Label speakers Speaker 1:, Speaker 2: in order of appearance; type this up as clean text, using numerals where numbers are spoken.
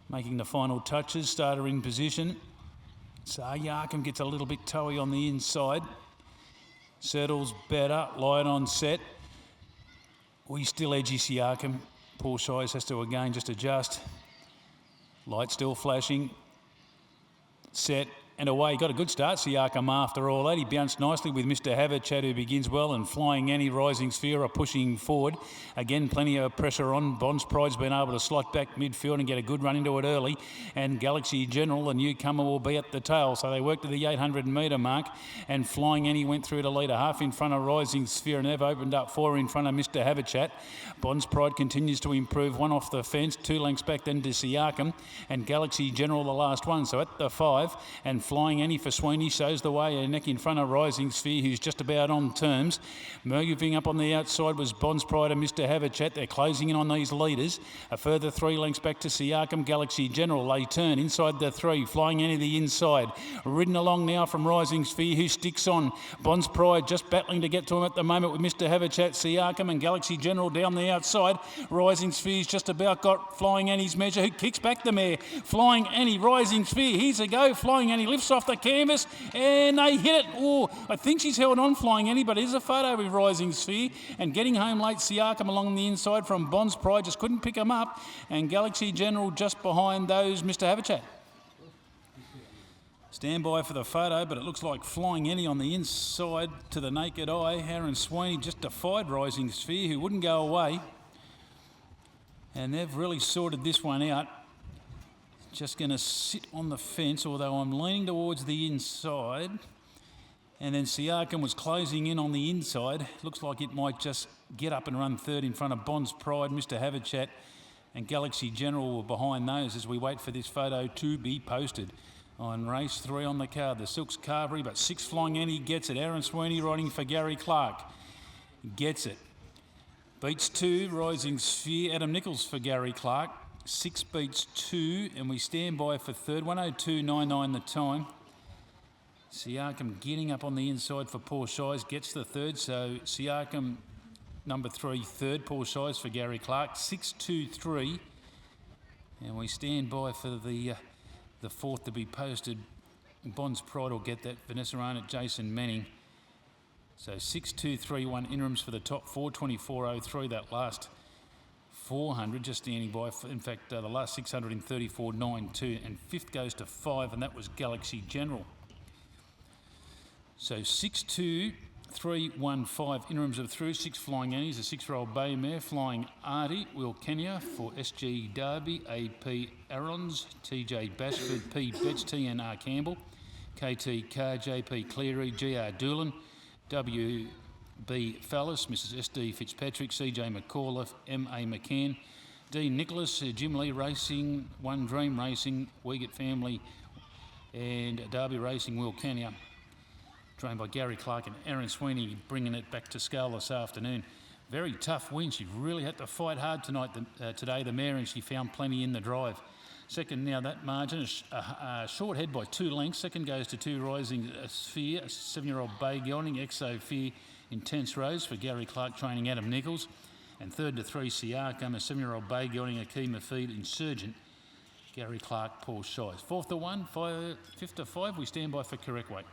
Speaker 1: Making the final touches, starter in position. Siakam gets a little bit toey on the inside. Settles better, light on set. We still edgy Siakam. Poor Shies has to again just adjust. Light still flashing. Set and away. Got a good start, Siakam, after all that. He bounced nicely with Mr. Havachat, who begins well, and Flying Annie, Rising Sphere are pushing forward. Again, plenty of pressure on. Bond's Pride's been able to slot back midfield and get a good run into it early. And Galaxy General, the newcomer, will be at the tail. So they work to the 800 metre mark. And Flying Annie went through to lead a half in front of Rising Sphere, and they've opened up 4 in front of Mr. Havachat. Bond's Pride continues to improve. 1 off the fence, 2 lengths back then to Siakam. And Galaxy General, the last one. So at the 5. And Flying Annie for Sweeney shows the way, a neck in front of Rising Sphere, who's just about on terms. Moving up on the outside was Bond's Pride and Mr. Havachat. They're closing in on these leaders. A further 3 lengths back to Siakam, Galaxy General. They turn inside the 3. Flying Annie the inside. Ridden along now from Rising Sphere, who sticks on. Bond's Pride just battling to get to him at the moment with Mr. Havachat, Siakam and Galaxy General down the outside. Rising Sphere's just about got Flying Annie's measure, who kicks back the mare. Flying Annie, Rising Sphere, here's a go. Flying Annie lifts off the canvas and they hit it. Oh, I think she's held on, Flying Annie, but it is a photo with Rising Sphere. And getting home late, Siakam along the inside from Bond's Pride, just couldn't pick him up. And Galaxy General just behind those, Mr. Havachat. Stand by for the photo, but it looks like Flying Annie on the inside to the naked eye. Aaron Sweeney just defied Rising Sphere, who wouldn't go away. And they've really sorted this one out. Just going to sit on the fence, although I'm leaning towards the inside. And then Siakam was closing in on the inside. Looks like it might just get up and run third in front of Bond's Pride, Mr. Havachat, and Galaxy General were behind those as we wait for this photo to be posted. On race 3 on the card, the Silks Carvery, but 6 Flying Annie gets it. Aaron Sweeney riding for Gary Clark. Gets it. Beats 2, Rising Sphere. Adam Nichols for Gary Clark. 6 beats 2, and we stand by for third. 1:02.99 the time. Siakam getting up on the inside for Paul Shies, gets the third. So Siakam, number 3, third. Paul Shies for Gary Clark. 6:23, and we stand by for the fourth to be posted. Bond's Pride will get that. Vanessa Arnott, Jason Manning. So 6:2.31 interims for the top 4. 24.03 that last 400, just standing by. In fact, the last 600 in 34.92, and 5th goes to 5, and that was Galaxy General. So 6:2.315 interims of through. 6 Flying Annies, a 6-year-old bay mare. Flying Artie, Will Kenya for SG Derby, AP Arons, TJ Bashford, P Betts, TNR Campbell, KT Carr, JP Cleary, GR Doolan, WB Fallis, Mrs SD Fitzpatrick, CJ McAuliffe, MA McCann, Dean Nicholas, Jim Lee Racing, One Dream Racing, Wiegert Family, and Derby Racing, Will Kenya. Trained by Gary Clark and Aaron Sweeney, bringing it back to scale this afternoon. Very tough win. She really had to fight hard today, the mare, and she found plenty in the drive. Second now, that margin, a short head by 2 lengths. Second goes to 2 Rising Sphere, a 7-year-old bay gelding, Exo Fear, Intense Rose for Gary Clark, training Adam Nichols. And third to 3 Siakam, a 7-year-old bay gelding, Akima Feed, Insurgent, Gary Clark, Paul Shies. 4th to 1, 5th to 5, we stand by for correct weight.